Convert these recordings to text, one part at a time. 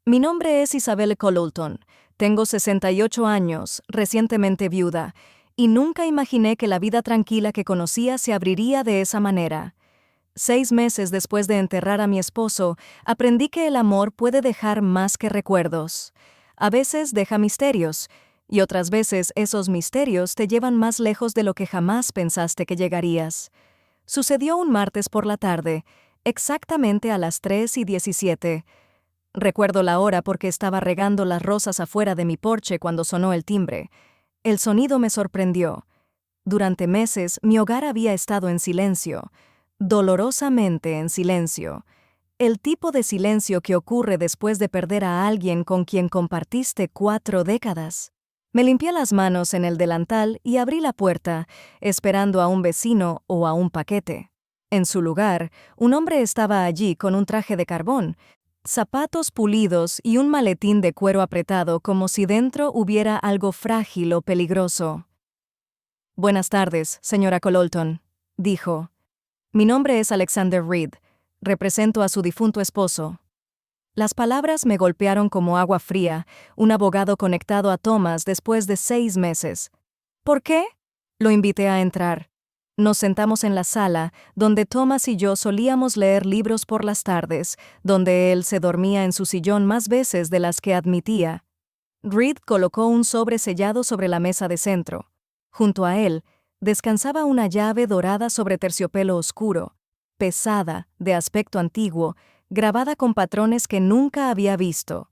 Mi nombre es Isabel Colulton. Tengo 68 años, recientemente viuda, y nunca imaginé que la vida tranquila que conocía se abriría de esa manera. 6 meses después de enterrar a mi esposo, aprendí que el amor puede dejar más que recuerdos. A veces deja misterios, y otras veces esos misterios te llevan más lejos de lo que jamás pensaste que llegarías. Sucedió un martes por la tarde, exactamente a las 3:17. Recuerdo la hora porque estaba regando las rosas afuera de mi porche cuando sonó el timbre. El sonido me sorprendió. Durante meses mi hogar había estado en silencio, dolorosamente en silencio. El tipo de silencio que ocurre después de perder a alguien con quien compartiste 4 décadas. Me limpié las manos en el delantal y abrí la puerta, esperando a un vecino o a un paquete. En su lugar, un hombre estaba allí con un traje de carbón, zapatos pulidos y un maletín de cuero apretado como si dentro hubiera algo frágil o peligroso. «Buenas tardes, señora Colulton», dijo. «Mi nombre es Alexander Reed. Represento a su difunto esposo». Las palabras me golpearon como agua fría, un abogado conectado a Thomas después de 6 meses. «¿Por qué?». Lo invité a entrar. Nos sentamos en la sala, donde Thomas y yo solíamos leer libros por las tardes, donde él se dormía en su sillón más veces de las que admitía. Reed colocó un sobre sellado sobre la mesa de centro. Junto a él, descansaba una llave dorada sobre terciopelo oscuro, pesada, de aspecto antiguo, grabada con patrones que nunca había visto.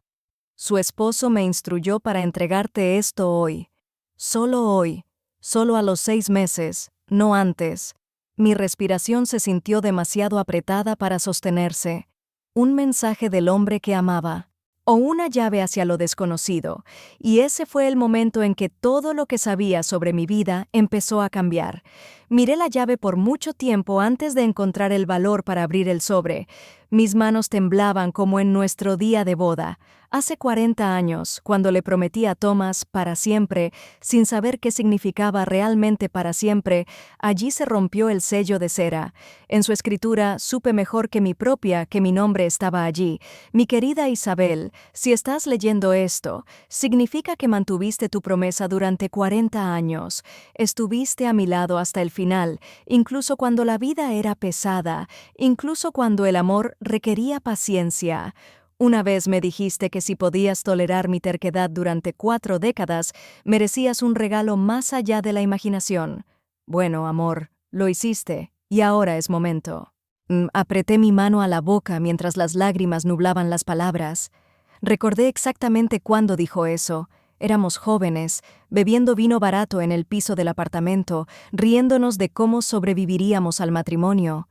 «Su esposo me instruyó para entregarte esto hoy. Solo a los 6 meses, no antes». Mi respiración se sintió demasiado apretada para sostenerse. Un mensaje del hombre que amaba. O una llave hacia lo desconocido, y ese fue el momento en que todo lo que sabía sobre mi vida empezó a cambiar. Miré la llave por mucho tiempo antes de encontrar el valor para abrir el sobre. Mis manos temblaban como en nuestro día de boda, hace 40 años, cuando le prometí a Thomas para siempre, sin saber qué significaba realmente para siempre. Allí se rompió el sello de cera. En su escritura supe mejor que mi propia que mi nombre estaba allí. Mi querida Isabel, si estás leyendo esto, significa que mantuviste tu promesa durante 40 años. Estuviste a mi lado hasta el final, incluso cuando la vida era pesada, incluso cuando el amor requería paciencia. Una vez me dijiste que si podías tolerar mi terquedad durante 4 décadas, merecías un regalo más allá de la imaginación. Bueno, amor, lo hiciste, y ahora es momento. Apreté mi mano a la boca mientras las lágrimas nublaban las palabras. Recordé exactamente cuándo dijo eso. Éramos jóvenes, bebiendo vino barato en el piso del apartamento, riéndonos de cómo sobreviviríamos al matrimonio.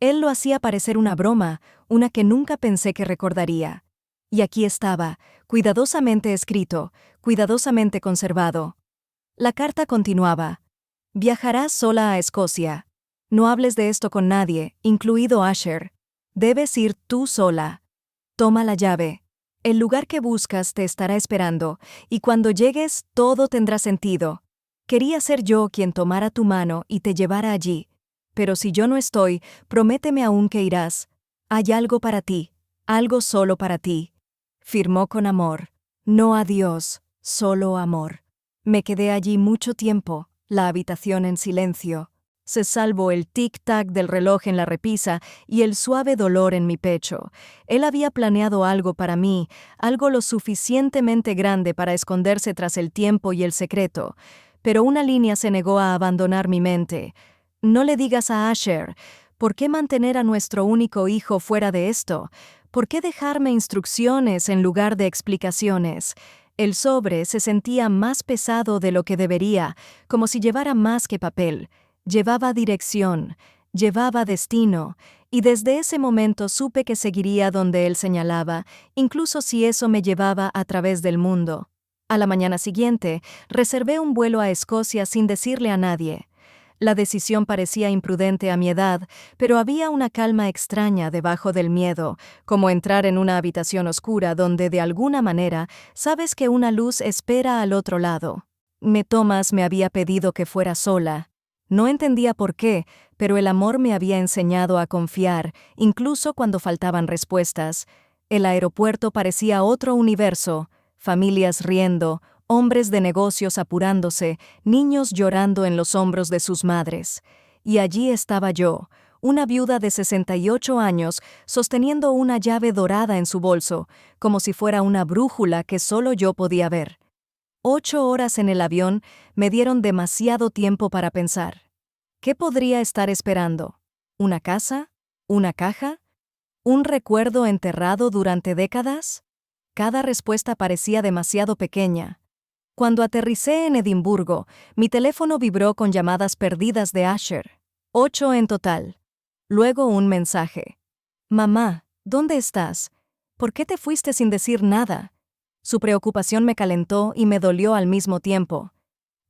Él lo hacía parecer una broma, una que nunca pensé que recordaría. Y aquí estaba, cuidadosamente escrito, cuidadosamente conservado. La carta continuaba. «Viajarás sola a Escocia. No hables de esto con nadie, incluido Asher. Debes ir tú sola. Toma la llave. El lugar que buscas te estará esperando, y cuando llegues todo tendrá sentido. Quería ser yo quien tomara tu mano y te llevara allí. Pero si yo no estoy, prométeme aún que irás. Hay algo para ti, algo solo para ti». Firmó con amor. No adiós, solo amor. Me quedé allí mucho tiempo, la habitación en silencio. Se salvó el tic-tac del reloj en la repisa y el suave dolor en mi pecho. Él había planeado algo para mí, algo lo suficientemente grande para esconderse tras el tiempo y el secreto. Pero una línea se negó a abandonar mi mente. «No le digas a Asher. ¿Por qué mantener a nuestro único hijo fuera de esto? ¿Por qué dejarme instrucciones en lugar de explicaciones?» El sobre se sentía más pesado de lo que debería, como si llevara más que papel. Llevaba dirección, llevaba destino, y desde ese momento supe que seguiría donde él señalaba, incluso si eso me llevaba a través del mundo. A la mañana siguiente, reservé un vuelo a Escocia sin decirle a nadie. La decisión parecía imprudente a mi edad, pero había una calma extraña debajo del miedo, como entrar en una habitación oscura donde de alguna manera sabes que una luz espera al otro lado. Thomas me había pedido que fuera sola. No entendía por qué, pero el amor me había enseñado a confiar, incluso cuando faltaban respuestas. El aeropuerto parecía otro universo, familias riendo, hombres de negocios apurándose, niños llorando en los hombros de sus madres. Y allí estaba yo, una viuda de 68 años, sosteniendo una llave dorada en su bolso, como si fuera una brújula que solo yo podía ver. 8 horas en el avión me dieron demasiado tiempo para pensar. ¿Qué podría estar esperando? ¿Una casa? ¿Una caja? ¿Un recuerdo enterrado durante décadas? Cada respuesta parecía demasiado pequeña. Cuando aterricé en Edimburgo, mi teléfono vibró con llamadas perdidas de Asher. 8 en total. Luego un mensaje. Mamá, ¿dónde estás? ¿Por qué te fuiste sin decir nada? Su preocupación me calentó y me dolió al mismo tiempo.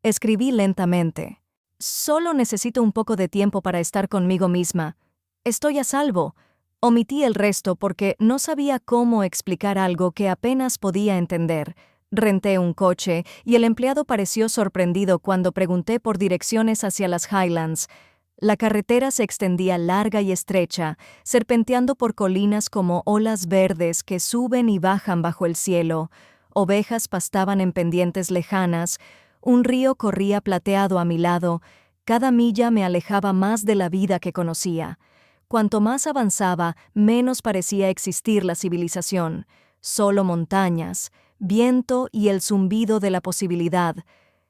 Escribí lentamente. Solo necesito un poco de tiempo para estar conmigo misma. Estoy a salvo. Omití el resto porque no sabía cómo explicar algo que apenas podía entender. Renté un coche y el empleado pareció sorprendido cuando pregunté por direcciones hacia las Highlands. La carretera se extendía larga y estrecha, serpenteando por colinas como olas verdes que suben y bajan bajo el cielo. Ovejas pastaban en pendientes lejanas, un río corría plateado a mi lado, cada milla me alejaba más de la vida que conocía. Cuanto más avanzaba, menos parecía existir la civilización, solo montañas, viento y el zumbido de la posibilidad.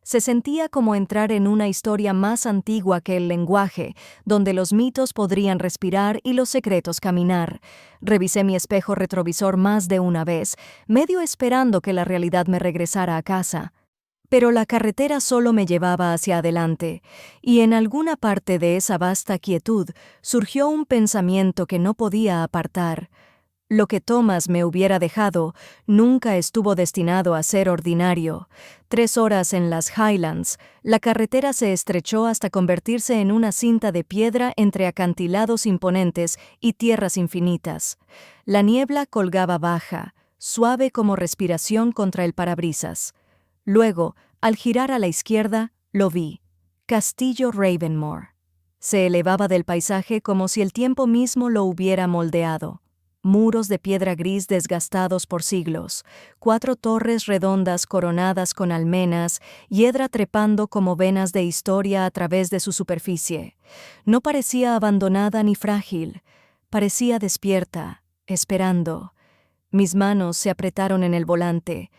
Se sentía como entrar en una historia más antigua que el lenguaje, donde los mitos podrían respirar y los secretos caminar. Revisé mi espejo retrovisor más de una vez, medio esperando que la realidad me regresara a casa. Pero la carretera solo me llevaba hacia adelante, y en alguna parte de esa vasta quietud surgió un pensamiento que no podía apartar. Lo que Thomas me hubiera dejado nunca estuvo destinado a ser ordinario. 3 horas en las Highlands, la carretera se estrechó hasta convertirse en una cinta de piedra entre acantilados imponentes y tierras infinitas. La niebla colgaba baja, suave como respiración contra el parabrisas. Luego, al girar a la izquierda, lo vi. Castillo Ravenmore. Se elevaba del paisaje como si el tiempo mismo lo hubiera moldeado. Muros de piedra gris desgastados por siglos, 4 torres redondas coronadas con almenas, hiedra trepando como venas de historia a través de su superficie. No parecía abandonada ni frágil, parecía despierta, esperando. Mis manos se apretaron en el volante.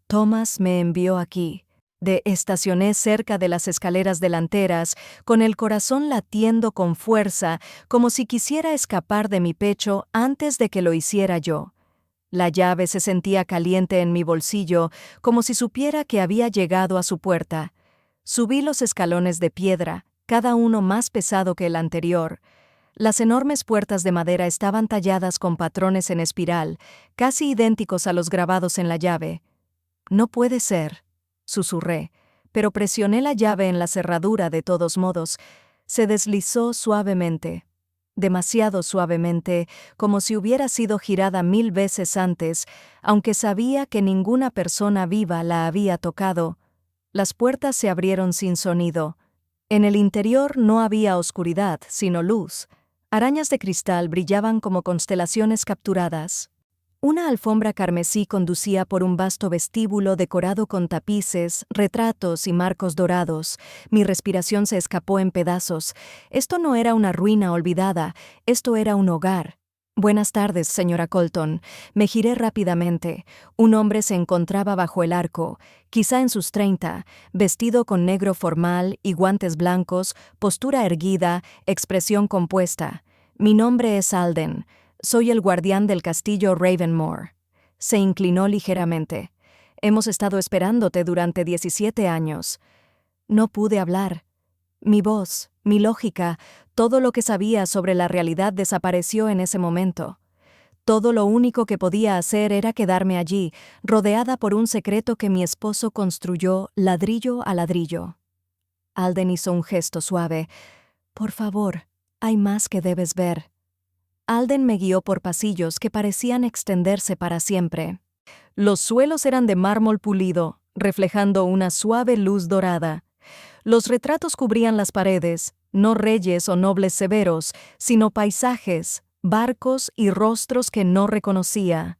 Thomas me envió aquí. Estacioné cerca de las escaleras delanteras, con el corazón latiendo con fuerza, como si quisiera escapar de mi pecho antes de que lo hiciera yo. La llave se sentía caliente en mi bolsillo, como si supiera que había llegado a su puerta. Subí los escalones de piedra, cada uno más pesado que el anterior. Las enormes puertas de madera estaban talladas con patrones en espiral, casi idénticos a los grabados en la llave. «No puede ser», susurré, pero presioné la llave en la cerradura de todos modos. Se deslizó suavemente, demasiado suavemente, como si hubiera sido girada 1000 veces antes, aunque sabía que ninguna persona viva la había tocado. Las puertas se abrieron sin sonido. En el interior no había oscuridad, sino luz. Arañas de cristal brillaban como constelaciones capturadas. Una alfombra carmesí conducía por un vasto vestíbulo decorado con tapices, retratos y marcos dorados. Mi respiración se escapó en pedazos. Esto no era una ruina olvidada, esto era un hogar. «Buenas tardes, señora Colton». Me giré rápidamente. Un hombre se encontraba bajo el arco, quizá en sus 30, vestido con negro formal y guantes blancos, postura erguida, expresión compuesta. «Mi nombre es Alden. Soy el guardián del castillo Ravenmore». Se inclinó ligeramente. «Hemos estado esperándote durante 17 años». No pude hablar. Mi voz, mi lógica, todo lo que sabía sobre la realidad desapareció en ese momento. Todo lo único que podía hacer era quedarme allí, rodeada por un secreto que mi esposo construyó ladrillo a ladrillo. Alden hizo un gesto suave. «Por favor, hay más que debes ver». Alden me guió por pasillos que parecían extenderse para siempre. Los suelos eran de mármol pulido, reflejando una suave luz dorada. Los retratos cubrían las paredes, no reyes o nobles severos, sino paisajes, barcos y rostros que no reconocía.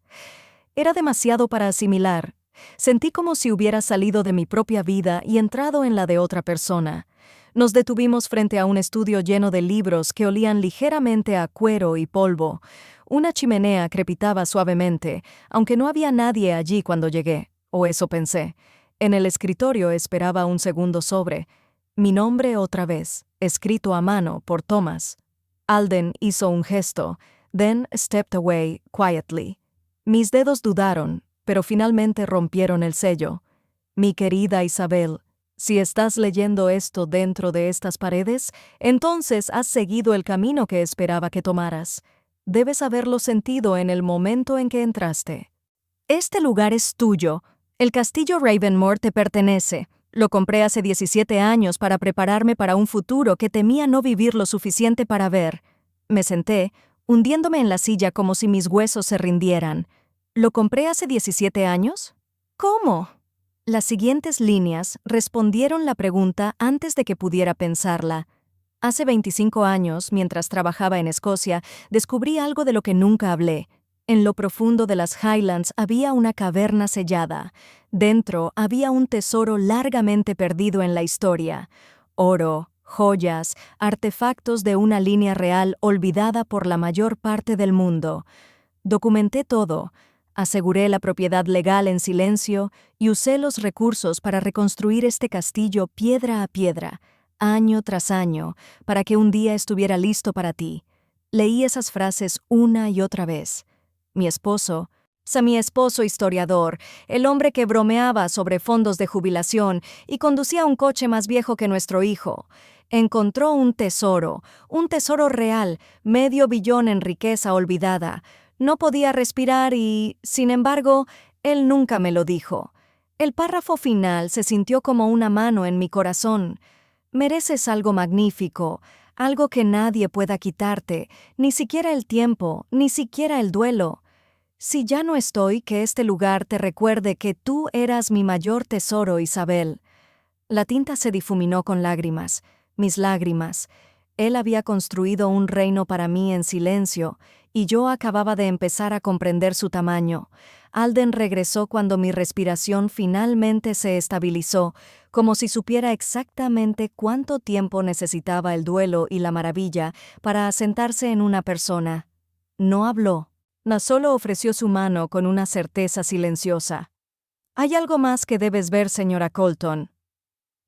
Era demasiado para asimilar. Sentí como si hubiera salido de mi propia vida y entrado en la de otra persona. Nos detuvimos frente a un estudio lleno de libros que olían ligeramente a cuero y polvo. Una chimenea crepitaba suavemente, aunque no había nadie allí cuando llegué, o eso pensé. En el escritorio esperaba un segundo sobre. Mi nombre otra vez, escrito a mano por Thomas. Alden hizo un gesto, then stepped away quietly. Mis dedos dudaron, pero finalmente rompieron el sello. Mi querida Isabel, si estás leyendo esto dentro de estas paredes, entonces has seguido el camino que esperaba que tomaras. Debes haberlo sentido en el momento en que entraste. Este lugar es tuyo. El castillo Ravenmore te pertenece. Lo compré hace 17 años para prepararme para un futuro que temía no vivir lo suficiente para ver. Me senté, hundiéndome en la silla como si mis huesos se rindieran. ¿Lo compré hace 17 años? ¿Cómo? Las siguientes líneas respondieron la pregunta antes de que pudiera pensarla. Hace 25 años, mientras trabajaba en Escocia, descubrí algo de lo que nunca hablé. En lo profundo de las Highlands había una caverna sellada. Dentro había un tesoro largamente perdido en la historia. Oro, joyas, artefactos de una línea real olvidada por la mayor parte del mundo. Documenté todo. Aseguré la propiedad legal en silencio y usé los recursos para reconstruir este castillo piedra a piedra, año tras año, para que un día estuviera listo para ti. Leí esas frases una y otra vez. Mi esposo historiador, el hombre que bromeaba sobre fondos de jubilación y conducía un coche más viejo que nuestro hijo, encontró un tesoro real, 500 millones en riqueza olvidada. No podía respirar y, sin embargo, él nunca me lo dijo. El párrafo final se sintió como una mano en mi corazón. Mereces algo magnífico, algo que nadie pueda quitarte, ni siquiera el tiempo, ni siquiera el duelo. Si ya no estoy, que este lugar te recuerde que tú eras mi mayor tesoro, Isabel. La tinta se difuminó con lágrimas, mis lágrimas. Él había construido un reino para mí en silencio, y yo acababa de empezar a comprender su tamaño. Alden regresó cuando mi respiración finalmente se estabilizó, como si supiera exactamente cuánto tiempo necesitaba el duelo y la maravilla para asentarse en una persona. No habló. Solo ofreció su mano con una certeza silenciosa. «Hay algo más que debes ver, señora Colton».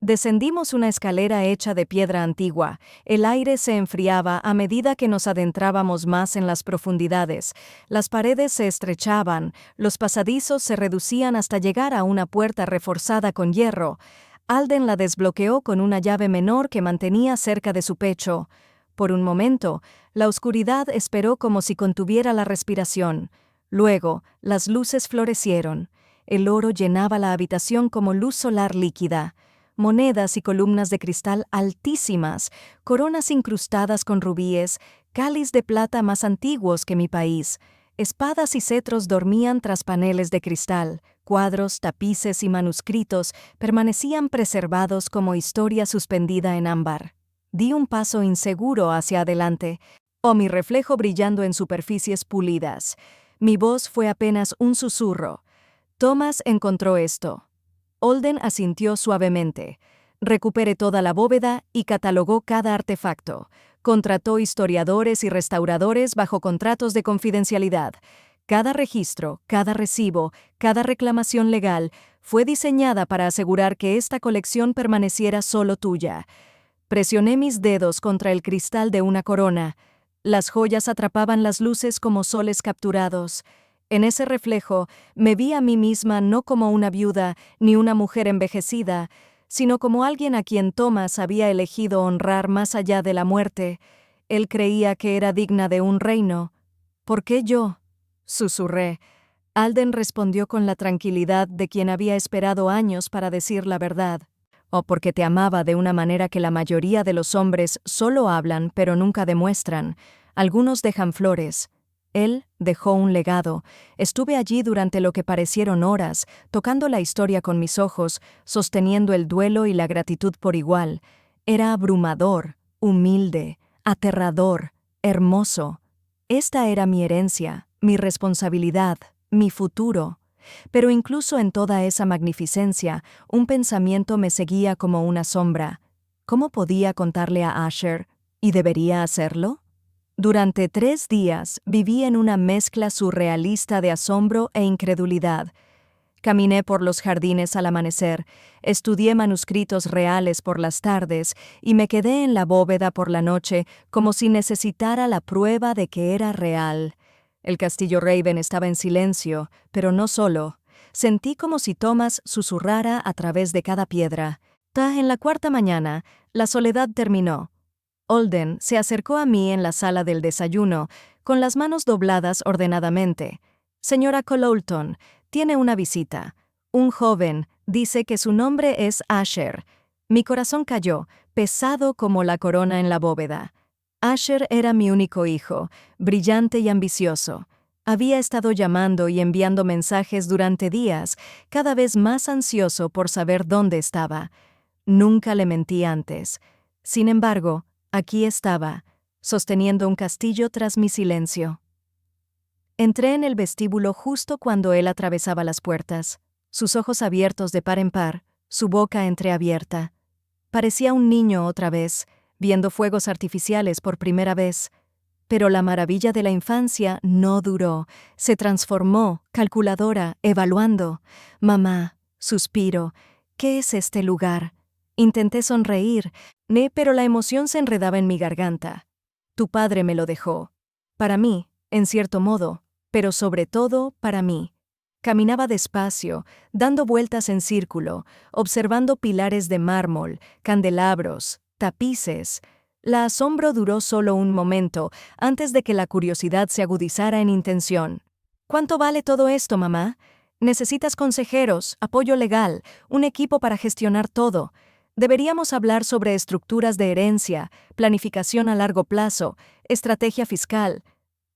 Descendimos una escalera hecha de piedra antigua. El aire se enfriaba a medida que nos adentrábamos más en las profundidades. Las paredes se estrechaban, los pasadizos se reducían hasta llegar a una puerta reforzada con hierro. Alden la desbloqueó con una llave menor que mantenía cerca de su pecho. Por un momento, la oscuridad esperó como si contuviera la respiración. Luego, las luces florecieron. El oro llenaba la habitación como luz solar líquida. Monedas y columnas de cristal altísimas, coronas incrustadas con rubíes, cáliz de plata más antiguos que mi país. Espadas y cetros dormían tras paneles de cristal. Cuadros, tapices y manuscritos permanecían preservados como historia suspendida en ámbar. Di un paso inseguro hacia adelante, mi reflejo brillando en superficies pulidas. Mi voz fue apenas un susurro. Thomas encontró esto. Alden asintió suavemente. Recuperé toda la bóveda y catalogó cada artefacto. Contrató historiadores y restauradores bajo contratos de confidencialidad. Cada registro, cada recibo, cada reclamación legal fue diseñada para asegurar que esta colección permaneciera solo tuya. Presioné mis dedos contra el cristal de una corona. Las joyas atrapaban las luces como soles capturados. En ese reflejo me vi a mí misma no como una viuda ni una mujer envejecida, sino como alguien a quien Thomas había elegido honrar más allá de la muerte. Él creía que era digna de un reino. ¿Por qué yo?, susurré. Alden respondió con la tranquilidad de quien había esperado años para decir la verdad. Porque te amaba de una manera que la mayoría de los hombres solo hablan pero nunca demuestran. Algunos dejan flores. Él dejó un legado. Estuve allí durante lo que parecieron horas, tocando la historia con mis ojos, sosteniendo el duelo y la gratitud por igual. Era abrumador, humilde, aterrador, hermoso. Esta era mi herencia, mi responsabilidad, mi futuro. Pero incluso en toda esa magnificencia, un pensamiento me seguía como una sombra. ¿Cómo podía contarle a Asher? ¿Y debería hacerlo? Durante 3 días viví en una mezcla surrealista de asombro e incredulidad. Caminé por los jardines al amanecer, estudié manuscritos reales por las tardes y me quedé en la bóveda por la noche como si necesitara la prueba de que era real. El castillo Raven estaba en silencio, pero no solo. Sentí como si Thomas susurrara a través de cada piedra. En la 4ª mañana, la soledad terminó. Olden se acercó a mí en la sala del desayuno, con las manos dobladas ordenadamente. «Señora Cololton, tiene una visita. Un joven dice que su nombre es Asher». Mi corazón cayó, pesado como la corona en la bóveda. Asher era mi único hijo, brillante y ambicioso. Había estado llamando y enviando mensajes durante días, cada vez más ansioso por saber dónde estaba. Nunca le mentí antes. Sin embargo, aquí estaba, sosteniendo un castillo tras mi silencio. Entré en el vestíbulo justo cuando él atravesaba las puertas, sus ojos abiertos de par en par, su boca entreabierta. Parecía un niño otra vez, viendo fuegos artificiales por primera vez. Pero la maravilla de la infancia no duró, se transformó, calculadora, evaluando. «Mamá», suspiro, «¿qué es este lugar?» Intenté sonreír, pero la emoción se enredaba en mi garganta. «Tu padre me lo dejó. Para mí, en cierto modo, pero sobre todo para mí». Caminaba despacio, dando vueltas en círculo, observando pilares de mármol, candelabros, tapices. La asombro duró solo un momento, antes de que la curiosidad se agudizara en intención. «¿Cuánto vale todo esto, mamá? Necesitas consejeros, apoyo legal, un equipo para gestionar todo. Deberíamos hablar sobre estructuras de herencia, planificación a largo plazo, estrategia fiscal».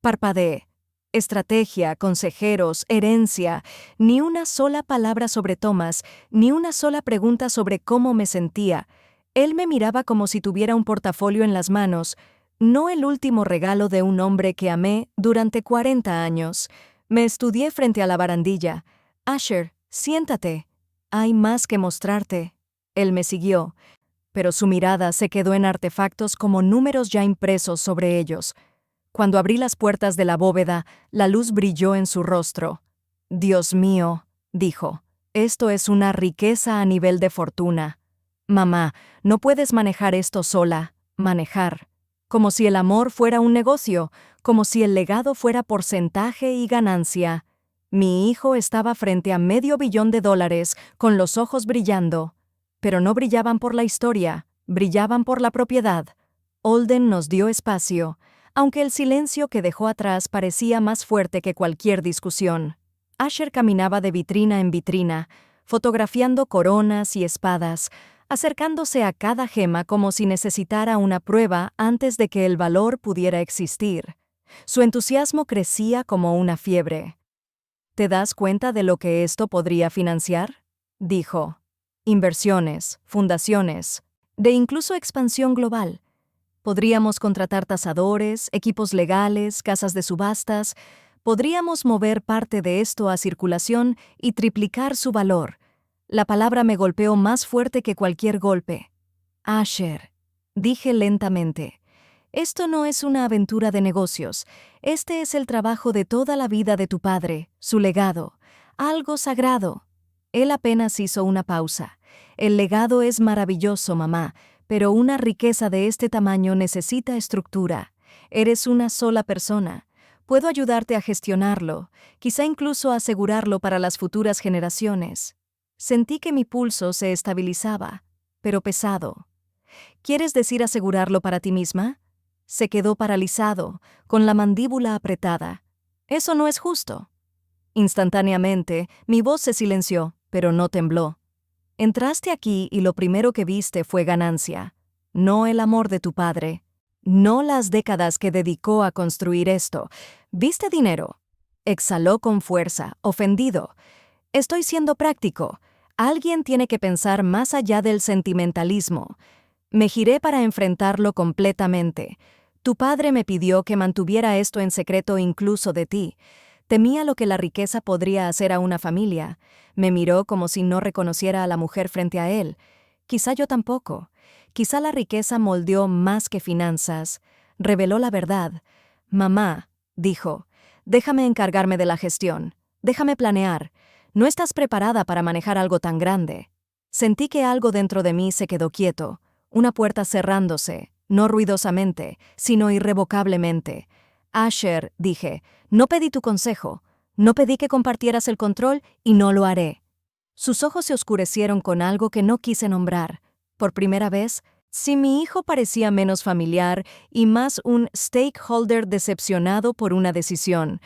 Parpadeé. Estrategia, consejeros, herencia. Ni una sola palabra sobre Thomas, ni una sola pregunta sobre cómo me sentía. Él me miraba como si tuviera un portafolio en las manos, no el último regalo de un hombre que amé durante 40 años. Me estudié frente a la barandilla. «Asher, siéntate. Hay más que mostrarte». Él me siguió, pero su mirada se quedó en artefactos como números ya impresos sobre ellos. Cuando abrí las puertas de la bóveda, la luz brilló en su rostro. «Dios mío», dijo, «esto es una riqueza a nivel de fortuna. Mamá, no puedes manejar esto sola, manejar. Como si el amor fuera un negocio, como si el legado fuera porcentaje y ganancia». Mi hijo estaba frente a $500 million, con los ojos brillando. Pero no brillaban por la historia, brillaban por la propiedad. Olden nos dio espacio, aunque el silencio que dejó atrás parecía más fuerte que cualquier discusión. Asher caminaba de vitrina en vitrina, fotografiando coronas y espadas, acercándose a cada gema como si necesitara una prueba antes de que el valor pudiera existir. Su entusiasmo crecía como una fiebre. «¿Te das cuenta de lo que esto podría financiar?», dijo. «Inversiones, fundaciones, de incluso expansión global. Podríamos contratar tasadores, equipos legales, casas de subastas. Podríamos mover parte de esto a circulación y triplicar su valor». La palabra me golpeó más fuerte que cualquier golpe. «Asher», dije lentamente, «esto no es una aventura de negocios. Este es el trabajo de toda la vida de tu padre, su legado, algo sagrado». Él apenas hizo una pausa. «El legado es maravilloso, mamá, pero una riqueza de este tamaño necesita estructura. Eres una sola persona. Puedo ayudarte a gestionarlo, quizá incluso asegurarlo para las futuras generaciones». Sentí que mi pulso se estabilizaba, pero pesado. «¿Quieres decir asegurarlo para ti misma?». Se quedó paralizado, con la mandíbula apretada. «Eso no es justo». Instantáneamente, mi voz se silenció, pero no tembló. «Entraste aquí y lo primero que viste fue ganancia. No el amor de tu padre. No las décadas que dedicó a construir esto. ¿Viste dinero?». Exhaló con fuerza, ofendido. «Estoy siendo práctico. Alguien tiene que pensar más allá del sentimentalismo». Me giré para enfrentarlo completamente. «Tu padre me pidió que mantuviera esto en secreto incluso de ti. Temía lo que la riqueza podría hacer a una familia. Me miró como si no reconociera a la mujer frente a él. Quizá yo tampoco. Quizá la riqueza moldeó más que finanzas. Reveló la verdad. Mamá, dijo, déjame encargarme de la gestión. Déjame planear. No estás preparada para manejar algo tan grande. Sentí que algo dentro de mí se quedó quieto, una puerta cerrándose, no ruidosamente, sino irrevocablemente. Asher, dije, no pedí tu consejo, no pedí que compartieras el control y no lo haré. Sus ojos se oscurecieron con algo que no quise nombrar. Por primera vez, si mi hijo parecía menos familiar y más un stakeholder decepcionado por una decisión.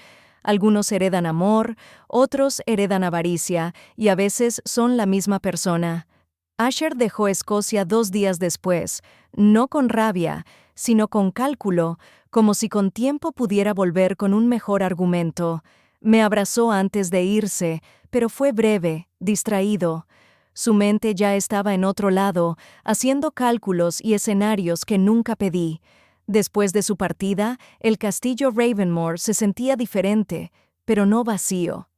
Algunos heredan amor, otros heredan avaricia, y a veces son la misma persona. Asher dejó Escocia 2 días después, no con rabia, sino con cálculo, como si con tiempo pudiera volver con un mejor argumento. Me abrazó antes de irse, pero fue breve, distraído. Su mente ya estaba en otro lado, haciendo cálculos y escenarios que nunca pedí. Después de su partida, el castillo Ravenmore se sentía diferente, pero no vacío.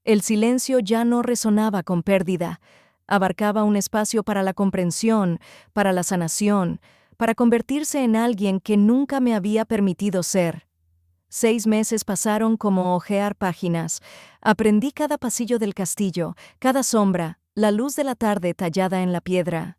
El silencio ya no resonaba con pérdida. Abarcaba un espacio para la comprensión, para la sanación, para convertirse en alguien que nunca me había permitido ser. 6 meses pasaron como hojear páginas. Aprendí cada pasillo del castillo, cada sombra, la luz de la tarde tallada en la piedra.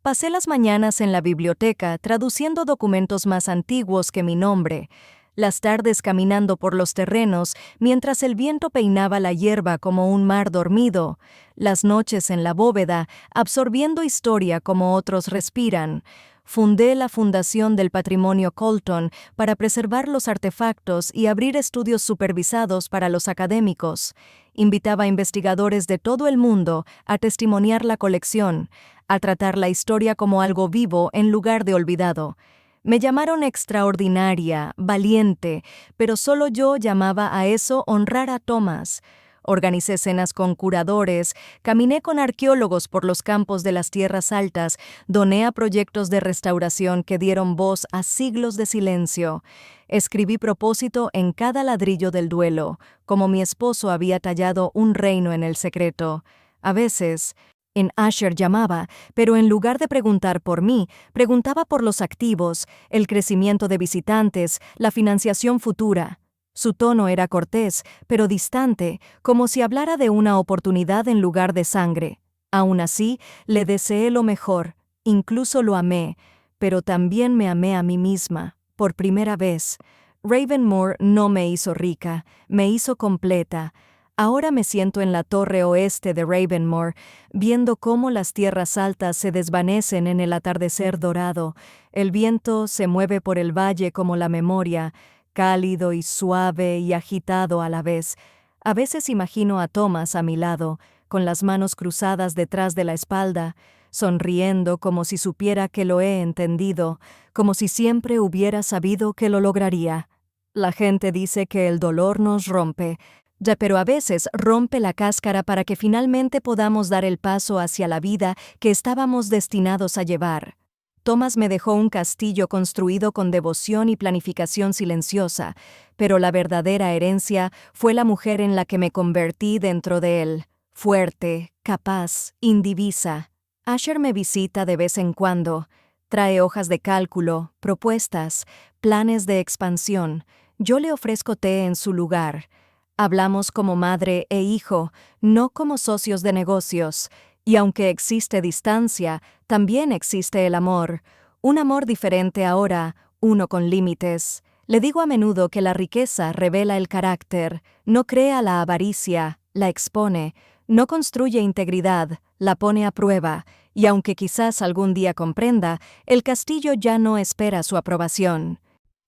Pasé las mañanas en la biblioteca traduciendo documentos más antiguos que mi nombre, las tardes caminando por los terrenos mientras el viento peinaba la hierba como un mar dormido, las noches en la bóveda absorbiendo historia como otros respiran. Fundé la Fundación del Patrimonio Colton para preservar los artefactos y abrir estudios supervisados para los académicos. Invitaba a investigadores de todo el mundo a testimoniar la colección, a tratar la historia como algo vivo en lugar de olvidado. Me llamaron extraordinaria, valiente, pero solo yo llamaba a eso honrar a Thomas. Organicé cenas con curadores, caminé con arqueólogos por los campos de las tierras altas, doné a proyectos de restauración que dieron voz a siglos de silencio. Escribí propósito en cada ladrillo del duelo, como mi esposo había tallado un reino en el secreto. A veces, en Asher llamaba, pero en lugar de preguntar por mí, preguntaba por los activos, el crecimiento de visitantes, la financiación futura. Su tono era cortés, pero distante, como si hablara de una oportunidad en lugar de sangre. Aún así, le deseé lo mejor, incluso lo amé, pero también me amé a mí misma, por primera vez. Ravenmore no me hizo rica, me hizo completa. Ahora me siento en la torre oeste de Ravenmore, viendo cómo las tierras altas se desvanecen en el atardecer dorado. El viento se mueve por el valle como la memoria, cálido y suave y agitado a la vez. A veces imagino a Thomas a mi lado, con las manos cruzadas detrás de la espalda, sonriendo como si supiera que lo he entendido, como si siempre hubiera sabido que lo lograría. La gente dice que el dolor nos rompe, ya, pero a veces rompe la cáscara para que finalmente podamos dar el paso hacia la vida que estábamos destinados a llevar. Thomas me dejó un castillo construido con devoción y planificación silenciosa, pero la verdadera herencia fue la mujer en la que me convertí dentro de él, fuerte, capaz, indivisa. Asher me visita de vez en cuando. Trae hojas de cálculo, propuestas, planes de expansión. Yo le ofrezco té en su lugar. Hablamos como madre e hijo, no como socios de negocios. Y aunque existe distancia, también existe el amor. Un amor diferente ahora, uno con límites. Le digo a menudo que la riqueza revela el carácter, no crea la avaricia, la expone, no construye integridad, la pone a prueba, y aunque quizás algún día comprenda, el castillo ya no espera su aprobación.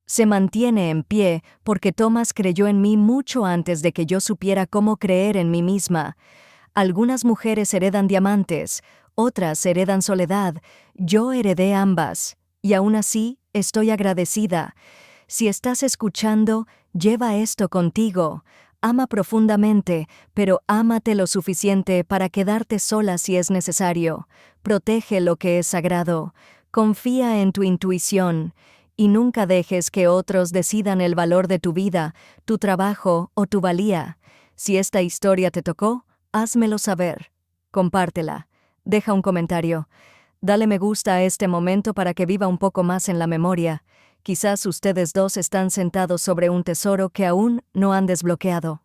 Se mantiene en pie porque Thomas creyó en mí mucho antes de que yo supiera cómo creer en mí misma. Algunas mujeres heredan diamantes, otras heredan soledad. Yo heredé ambas, y aún así estoy agradecida. Si estás escuchando, lleva esto contigo. Ama profundamente, pero ámate lo suficiente para quedarte sola si es necesario. Protege lo que es sagrado. Confía en tu intuición. Y nunca dejes que otros decidan el valor de tu vida, tu trabajo o tu valía. Si esta historia te tocó, házmelo saber. Compártela. Deja un comentario. Dale me gusta a este momento para que viva un poco más en la memoria. Quizás ustedes dos están sentados sobre un tesoro que aún no han desbloqueado.